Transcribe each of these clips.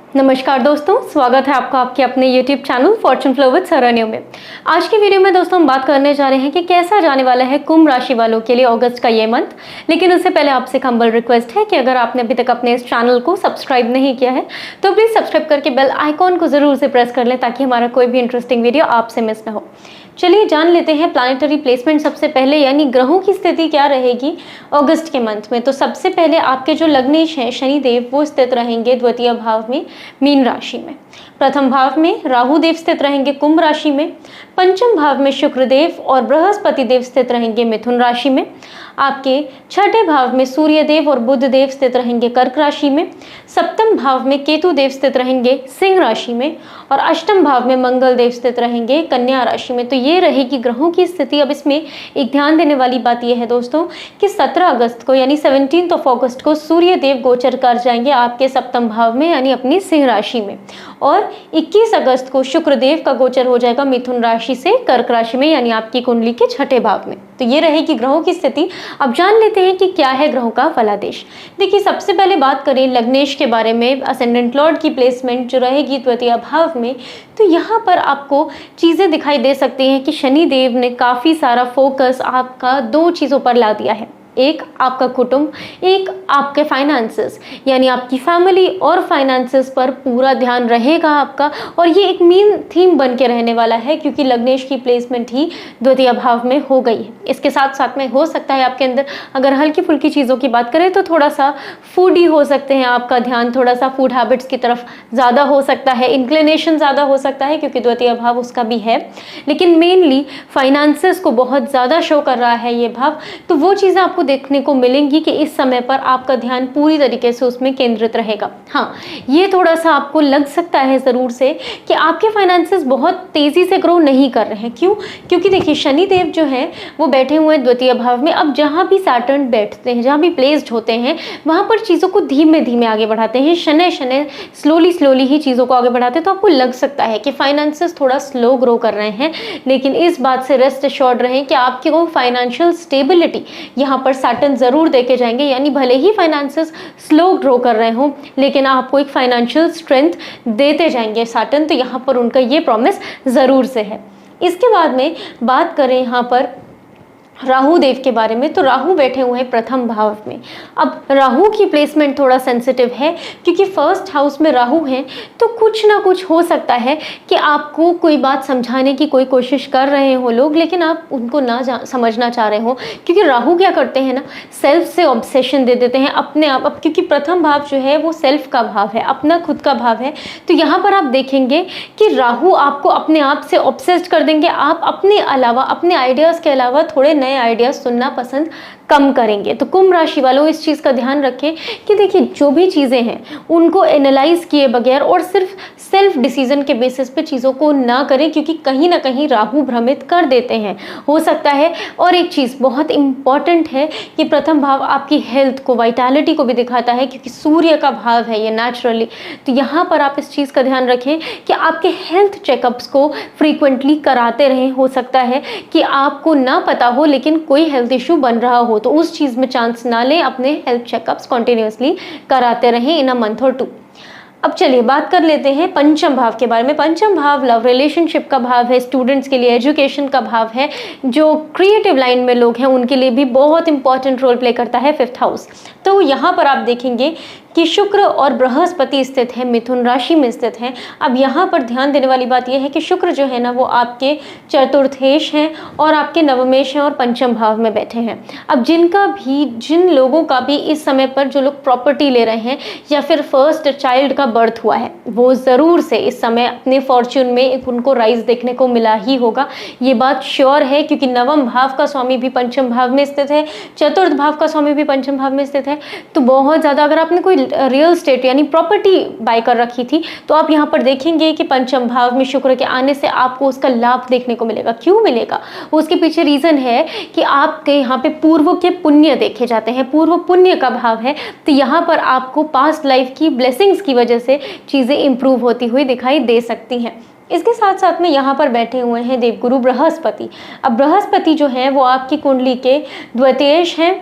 नमस्कार दोस्तों, स्वागत है आपका आपके अपने YouTube channel Fortune Flow with Saranya में। आज की वीडियो में दोस्तों हम बात करने जा रहे हैं कि कैसा जाने वाला है कुंभ राशि वालों के लिए अगस्त का ये मंथ। लेकिन उससे पहले आपसे एक हम्बल रिक्वेस्ट है कि अगर आपने अभी तक अपने इस चैनल को सब्सक्राइब नहीं किया है तो प्लीज़ सब्सक्राइब करके बेल आइकॉन को ज़रूर से प्रेस कर लें ताकि हमारा कोई भी इंटरेस्टिंग वीडियो आपसे मिस ना हो। चलिए जान लेते हैं प्लानिटरी प्लेसमेंट सबसे पहले, यानी ग्रहों की स्थिति क्या रहेगी अगस्त के मंथ में। तो सबसे पहले आपके जो लग्नेश हैं शनिदेव वो स्थित रहेंगे द्वितीय भाव में मीन राशि में। प्रथम भाव में राहु देव स्थित रहेंगे कुंभ राशि में। पंचम भाव में शुक्रदेव और बृहस्पति देव स्थित रहेंगे मिथुन राशि में। आपके छठे भाव में सूर्य देव और बुध देव स्थित रहेंगे कर्क राशि में। सप्तम भाव में केतु देव स्थित रहेंगे सिंह राशि में और अष्टम भाव में मंगल देव स्थित रहेंगे कन्या राशि में। तो ये रहेगी ग्रहों की स्थिति। अब इसमें एक ध्यान देने वाली बात यह है दोस्तों कि 17 अगस्त को यानी 17 अगस्त को सूर्य देव गोचर कर जाएंगे आपके सप्तम भाव में यानी अपनी सिंह राशि में, और 21 अगस्त को शुक्रदेव का गोचर हो जाएगा मिथुन राशि से कर्क राशि में यानी आपकी कुंडली के छठे भाव में। तो ये रहेगी ग्रहों की स्थिति। अब जान लेते हैं कि क्या है ग्रहों का फलादेश। देखिए सबसे पहले बात करें लग्नेश के बारे में, असेंडेंट लॉर्ड की प्लेसमेंट जो रहेगी द्वितीय भाव में, तो यहाँ पर आपको चीज़ें दिखाई दे सकती हैं कि शनिदेव ने काफ़ी सारा फोकस आपका दो चीज़ों पर ला दिया है। एक आपका कुटुंब, एक आपके फाइनेंसेस, यानी आपकी फैमिली और फाइनेंसेस पर पूरा ध्यान रहेगा आपका। और ये एक मेन थीम बन के रहने वाला है क्योंकि लग्नेश की प्लेसमेंट ही द्वितीय भाव में हो गई है। इसके साथ साथ में हो सकता है आपके अंदर अगर हल्की फुल्की चीज़ों की बात करें तो थोड़ा सा फूडी हो सकते हैं, आपका ध्यान थोड़ा सा फूड हैबिट्स की तरफ ज़्यादा हो सकता है, इंक्लिनेशन ज़्यादा हो सकता है क्योंकि द्वितीय भाव उसका भी है। लेकिन मेनली फाइनेंसेस को बहुत ज़्यादा शो कर रहा है ये भाव। तो वो चीज़ें आपको देखने को मिलेंगी कि इस समय पर आपका ध्यान पूरी तरीके से उसमें केंद्रित रहेगा। हाँ, ये थोड़ा सा आपको लग सकता है ज़रूर से कि आपके फाइनेंसेस बहुत तेज़ी से ग्रो नहीं कर रहे हैं। क्यों? क्योंकि देखिए शनिदेव जो है वो बैठे हुए हैं द्वितीय भाव में। अब जहाँ भी सैटर्न बैठते हैं, जहाँ भी प्लेस्ड होते हैं, वहाँ पर चीज़ों को धीमे धीमे आगे बढ़ाते हैं, शनै शनै स्लोली ही चीज़ों को आगे बढ़ाते हैं। तो आपको लग सकता है कि फाइनेंसेस थोड़ा स्लो ग्रो कर रहे हैं, लेकिन इस बात से रेस्ट एश्योर्ड रहें कि आपकी वो फाइनेंशियल स्टेबिलिटी यहाँ पर सैटर्न ज़रूर देके जाएंगे। यानी भले ही फाइनेंसेस स्लो ग्रो कर रहे हों लेकिन आपको एक फाइनेंशियल स्ट्रेंथ देते जाएंगे सैटर्न। तो यहाँ पर उनका ये प्रॉमिस ज़रूर से है। इसके बाद में बात करें यहाँ पर राहु देव के बारे में, तो राहु बैठे हुए हैं प्रथम भाव में। अब राहु की प्लेसमेंट थोड़ा सेंसिटिव है क्योंकि फर्स्ट हाउस में राहु हैं। तो कुछ ना कुछ हो सकता है कि आपको कोई बात समझाने की कोई कोशिश कर रहे हो लोग, लेकिन आप उनको ना समझना चाह रहे हो। क्योंकि राहु क्या करते हैं ना, सेल्फ से ऑब्सेशन दे देते हैं अपने आप। अब क्योंकि प्रथम भाव जो है वो सेल्फ का भाव है, अपना खुद का भाव है, तो यहाँ पर आप देखेंगे कि राहु आपको अपने आप से ऑब्सेस्ड कर देंगे। आप अपने अलावा, अपने आइडियाज़ के अलावा थोड़े नए आइडियाज सुनना पसंद कम करेंगे। तो कुंभ राशि वालों इस चीज़ का ध्यान रखें कि देखिए जो भी चीज़ें हैं उनको एनालाइज किए बगैर और सिर्फ सेल्फ डिसीजन के बेसिस पे चीज़ों को ना करें, क्योंकि कहीं ना कहीं राहु भ्रमित कर देते हैं, हो सकता है। और एक चीज़ बहुत इंपॉर्टेंट है कि प्रथम भाव आपकी हेल्थ को, वाइटैलिटी को भी दिखाता है क्योंकि सूर्य का भाव है ये नेचुरली। तो यहाँ पर आप इस चीज़ का ध्यान रखें कि आपके हेल्थ चेकअप्स को फ्रीक्वेंटली कराते रहें। हो सकता है कि आपको ना पता हो लेकिन कोई हेल्थ इशू बन रहा हो, तो उस चीज़ में चांस ना लें, अपने हेल्थ चेकअप्स कॉन्टिन्यूसली कराते रहें इन अ मंथ और 2। अब चलिए बात कर लेते हैं पंचम भाव के बारे में। पंचम भाव लव रिलेशनशिप का भाव है, स्टूडेंट्स के लिए एजुकेशन का भाव है, जो क्रिएटिव लाइन में लोग हैं उनके लिए भी बहुत इंपॉर्टेंट रोल प्ले करता है 5th हाउस। तो यहाँ पर आप देखेंगे कि शुक्र और बृहस्पति स्थित है, मिथुन राशि में स्थित हैं। अब यहाँ पर ध्यान देने वाली बात यह है कि शुक्र जो है ना वो आपके चतुर्थेश हैं और आपके नवमेश हैं और पंचम भाव में बैठे हैं। अब जिन लोगों का भी इस समय पर जो लोग प्रॉपर्टी ले रहे हैं या फिर फर्स्ट चाइल्ड का बर्थ हुआ है, वो ज़रूर से इस समय अपने फॉर्च्यून में एक उनको राइज देखने को मिला ही होगा। ये बात श्योर है क्योंकि नवम भाव का स्वामी भी पंचम भाव में स्थित है, चतुर्थ भाव का स्वामी भी पंचम भाव में स्थित है। तो बहुत ज़्यादा अगर आपने कोई रियल स्टेट यानी प्रॉपर्टी बाय कर रखी थी तो आप यहाँ पर देखेंगे कि पंचम भाव में शुक्र के आने से आपको उसका लाभ देखने को मिलेगा। क्यों मिलेगा? उसके पीछे रीज़न है कि आपके यहाँ पे पूर्व के पुण्य देखे जाते हैं, पूर्व पुण्य का भाव है। तो यहाँ पर आपको पास्ट लाइफ की ब्लेसिंग्स की वजह से चीज़ें इंप्रूव होती हुई दिखाई दे सकती हैं। इसके साथ साथ में यहाँ पर बैठे हुए हैं देवगुरु बृहस्पति। अब बृहस्पति जो है वो आपकी कुंडली के द्वितीयेश हैं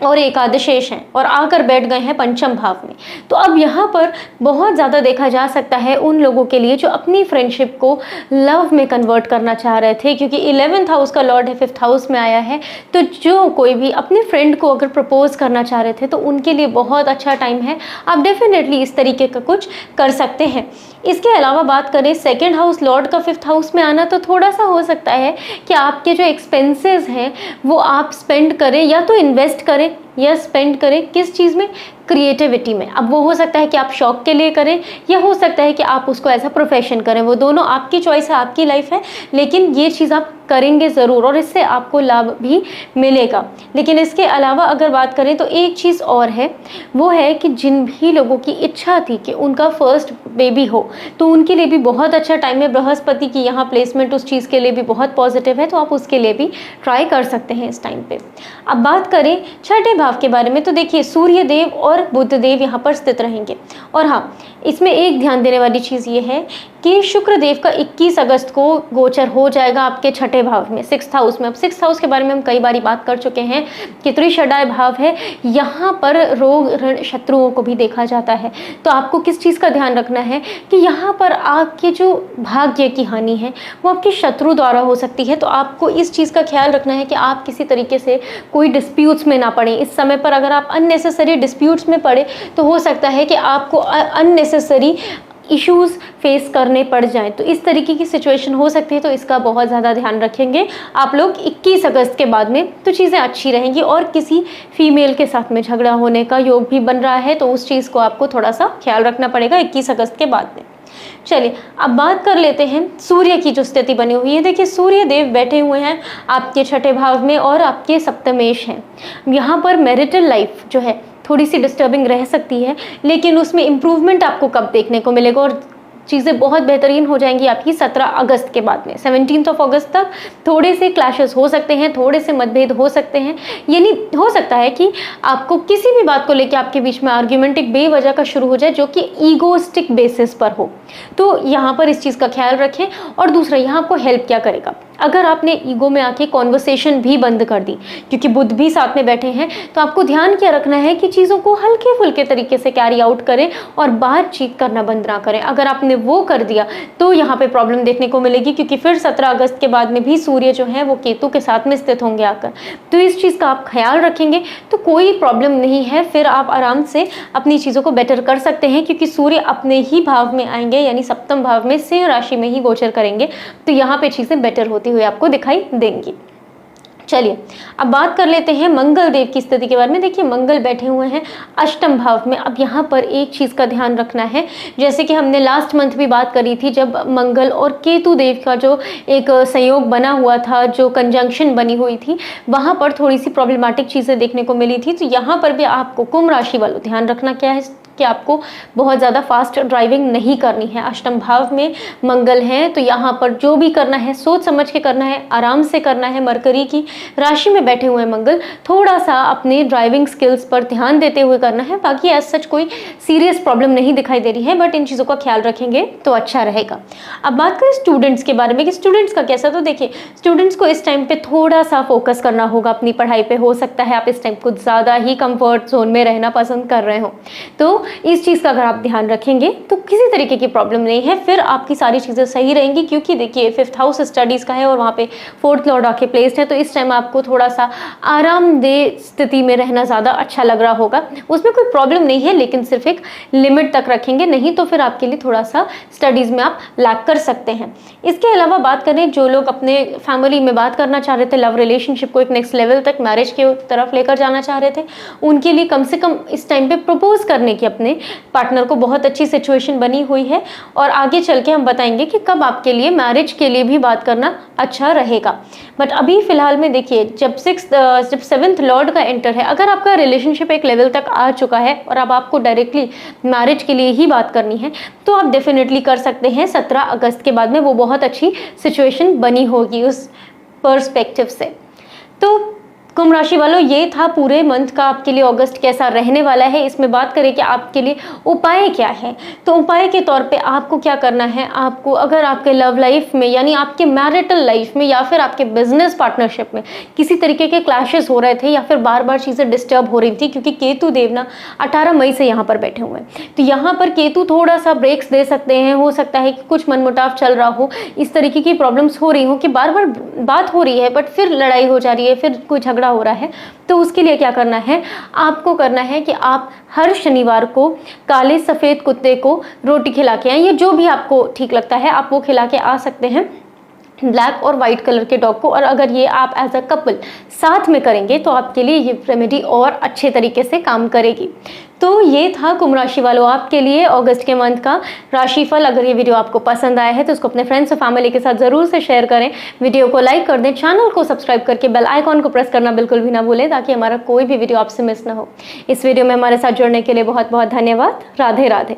और एकादशेष हैं और आकर बैठ गए हैं पंचम भाव में। तो अब यहाँ पर बहुत ज़्यादा देखा जा सकता है उन लोगों के लिए जो अपनी फ्रेंडशिप को लव में कन्वर्ट करना चाह रहे थे, क्योंकि 11th हाउस का लॉर्ड है 5th हाउस में आया है। तो जो कोई भी अपने फ्रेंड को अगर प्रपोज करना चाह रहे थे तो उनके लिए बहुत अच्छा टाइम है, आप डेफिनेटली इस तरीके का कुछ कर सकते हैं। इसके अलावा बात करें सेकेंड हाउस लॉर्ड का 5th हाउस में आना, तो थोड़ा सा हो सकता है कि आपके जो एक्सपेंसेस हैं वो आप स्पेंड करें, या तो इन्वेस्ट करें या स्पेंड करें किस चीज़ में, क्रिएटिविटी में। अब वो हो सकता है कि आप शौक के लिए करें या हो सकता है कि आप उसको एज अ प्रोफेशन करें, वो दोनों आपकी चॉइस है, आपकी लाइफ है, लेकिन ये चीज़ आप करेंगे ज़रूर और इससे आपको लाभ भी मिलेगा। लेकिन इसके अलावा अगर बात करें तो एक चीज़ और है, वो है कि जिन भी लोगों की इच्छा थी कि उनका फर्स्ट बेबी हो तो उनके लिए भी बहुत अच्छा टाइम है। बृहस्पति की यहाँ प्लेसमेंट उस चीज़ के लिए भी बहुत पॉजिटिव है, तो आप उसके लिए भी ट्राई कर सकते हैं इस टाइम पे। अब बात करें छठे भाव के बारे में, तो देखिए सूर्य देव और बुध देव यहाँ पर स्थित रहेंगे। और हाँ, इसमें एक ध्यान देने वाली चीज़ ये है कि शुक्र देव का 21 अगस्त को गोचर हो जाएगा आपके छठे भाव में, 6th हाउस में। अब 6th हाउस के बारे में हम कई बारी बात कर चुके हैं कि त्रिषडाय भाव है, यहाँ पर रोग ऋण शत्रुओं को भी देखा जाता है। तो आपको किस चीज़ का ध्यान रखना है कि यहाँ पर आपके जो भाग्य की हानि है वो आपके शत्रु द्वारा हो सकती है। तो आपको इस चीज़ का ख्याल रखना है कि आप किसी तरीके से कोई डिस्प्यूट्स में ना पड़े। इस समय पर अगर आप अननेसेसरी डिस्प्यूट्स में पड़े तो हो सकता है कि आपको अननेसेसरी इश्यूज़ फेस करने पड़ जाएं, तो इस तरीके की सिचुएशन हो सकती है। तो इसका बहुत ज़्यादा ध्यान रखेंगे आप लोग 21 अगस्त के बाद में, तो चीज़ें अच्छी रहेंगी। और किसी फीमेल के साथ में झगड़ा होने का योग भी बन रहा है, तो उस चीज़ को आपको थोड़ा सा ख्याल रखना पड़ेगा 21 अगस्त के बाद में। चलिए अब बात कर लेते हैं सूर्य की जो स्थिति बनी हुई है। देखिए सूर्य देव बैठे हुए हैं आपके छठे भाव में और आपके सप्तमेश हैं। यहाँ पर मैरिटल लाइफ जो है थोड़ी सी डिस्टर्बिंग रह सकती है, लेकिन उसमें इम्प्रूवमेंट आपको कब देखने को मिलेगा और चीज़ें बहुत बेहतरीन हो जाएंगी आपकी 17 अगस्त के बाद में। 17 अगस्त तक थोड़े से क्लैशेस हो सकते हैं, थोड़े से मतभेद हो सकते हैं, यानी हो सकता है कि आपको किसी भी बात को लेकर आपके बीच में आर्ग्यूमेंट एक बेवजह का शुरू हो जाए जो कि ईगोस्टिक बेसिस पर हो। तो यहाँ पर इस चीज़ का ख्याल रखें। और दूसरा, यहाँ आपको हेल्प क्या करेगा, अगर आपने ईगो में आके कॉन्वर्सेशन भी बंद कर दी, क्योंकि बुध भी साथ में बैठे हैं, तो आपको ध्यान क्या रखना है कि चीज़ों को हल्के फुल्के तरीके से कैरी आउट करें और बातचीत करना बंद ना करें। अगर आपने वो कर दिया तो यहाँ पे प्रॉब्लम देखने को मिलेगी, क्योंकि फिर 17 अगस्त के बाद में भी सूर्य जो है वो केतु के साथ में स्थित होंगे आकर। तो इस चीज़ का आप ख्याल रखेंगे तो कोई प्रॉब्लम नहीं है, फिर आप आराम से अपनी चीज़ों को बेटर कर सकते हैं, क्योंकि सूर्य अपने ही भाव में आएंगे, यानी सप्तम भाव में सिंह राशि में ही गोचर करेंगे। तो यहाँ पे चीज़ें बेटर होती हुई आपको दिखाई देंगी। चलिए अब बात कर लेते हैं मंगल देव की स्थिति के बारे में। देखिए मंगल बैठे हुए हैं अष्टम भाव में। अब यहाँ पर एक चीज़ का ध्यान रखना है, जैसे कि हमने लास्ट मंथ भी बात करी थी, जब मंगल और केतु देव का जो एक संयोग बना हुआ था, जो कंजंक्शन बनी हुई थी, वहाँ पर थोड़ी सी प्रॉब्लमेटिक चीज़ें देखने को मिली थी। तो यहाँ पर भी आपको कुंभ राशि वालों ध्यान रखना क्या है कि आपको बहुत ज़्यादा फास्ट ड्राइविंग नहीं करनी है। अष्टम भाव में मंगल हैं, तो यहाँ पर जो भी करना है सोच समझ के करना है, आराम से करना है। मरकरी की राशि में बैठे हुए मंगल, थोड़ा सा अपने ड्राइविंग स्किल्स पर ध्यान देते हुए करना है। बाकी एज सच कोई सीरियस प्रॉब्लम नहीं दिखाई दे रही है, बट इन चीज़ों का ख्याल रखेंगे तो अच्छा रहेगा। अब बात करें स्टूडेंट्स के बारे में कि स्टूडेंट्स का कैसा, तो देखिए स्टूडेंट्स को इस टाइम पे थोड़ा सा फोकस करना होगा अपनी पढ़ाई पे। हो सकता है आप इस टाइम कुछ ज़्यादा ही कंफर्ट जोन में रहना पसंद कर रहे हो, तो इस चीज़ का अगर आप ध्यान रखेंगे तो किसी तरीके की प्रॉब्लम नहीं है, फिर आपकी सारी चीज़ें सही रहेंगी। क्योंकि देखिए 5th हाउस स्टडीज़ का है और वहाँ पे 4th लॉर्ड आके प्लेस्ड है, तो इस टाइम आपको थोड़ा सा आरामदेह स्थिति में रहना ज़्यादा अच्छा लग रहा होगा। उसमें कोई प्रॉब्लम नहीं है, लेकिन सिर्फ एक लिमिट तक रखेंगे, नहीं तो फिर आपके लिए थोड़ा सा स्टडीज़ में आप लैक कर सकते हैं। इसके अलावा बात करें, जो लोग अपने फैमिली में बात करना चाह रहे थे, लव रिलेशनशिप को एक नेक्स्ट लेवल तक मैरिज के तरफ लेकर जाना चाह रहे थे, उनके लिए कम से कम इस टाइम पे प्रपोज करने की अपने पार्टनर को बहुत अच्छी सिचुएशन बनी हुई है। और आगे चल के हम बताएंगे कि कब आपके लिए मैरिज के लिए भी बात करना अच्छा रहेगा। बट अभी फिलहाल में देखिए, जब 7th लॉर्ड का एंटर है, अगर आपका रिलेशनशिप एक लेवल तक आ चुका है और अब आपको डायरेक्टली मैरिज के लिए ही बात करनी है, तो आप डेफिनेटली कर सकते हैं 17 अगस्त के बाद में। वो बहुत अच्छी सिचुएशन बनी होगी उस पर्सपेक्टिव से। तो कुंभ राशि वालों, ये था पूरे मंथ का आपके लिए अगस्त कैसा रहने वाला है। इसमें बात करें कि आपके लिए उपाय क्या है, तो उपाय के तौर पे आपको क्या करना है, आपको अगर आपके लव लाइफ में यानी आपके मैरिटल लाइफ में या फिर आपके बिजनेस पार्टनरशिप में किसी तरीके के क्लैशेस हो रहे थे या फिर बार बार चीज़ें डिस्टर्ब हो रही थी, क्योंकि केतु देव ना 18 मई से यहाँ पर बैठे हुए हैं, तो यहाँ पर केतु थोड़ा सा ब्रेक्स दे सकते हैं। हो सकता है कि कुछ मनमुटाव चल रहा हो, इस तरीके की प्रॉब्लम्स हो रही हो कि बार बार बात हो रही है बट फिर लड़ाई हो जा रही है, फिर कोई झगड़ा हो रहा है। तो उसके लिए क्या करना है, आपको करना है कि आप हर शनिवार को काले सफ़ेद कुत्ते को रोटी खिला के आएं, या जो भी आपको ठीक लगता है आप वो खिला के आ सकते हैं, ब्लैक और वाइट कलर के डॉग को। और अगर ये आप एज अ कपल साथ में करेंगे तो आपके लिए ये रेमेडी और अच्छे तरीके से काम करेगी। तो ये था कुंभ राशि वालों आपके लिए अगस्त के मंथ का राशिफल। अगर ये वीडियो आपको पसंद आया है तो उसको अपने फ्रेंड्स और फैमिली के साथ ज़रूर से शेयर करें, वीडियो को लाइक कर दें, चैनल को सब्सक्राइब करके बेल आइकॉन को प्रेस करना बिल्कुल भी ना भूलें, ताकि हमारा कोई भी वीडियो आपसे मिस ना हो। इस वीडियो में हमारे साथ जुड़ने के लिए बहुत बहुत धन्यवाद। राधे राधे।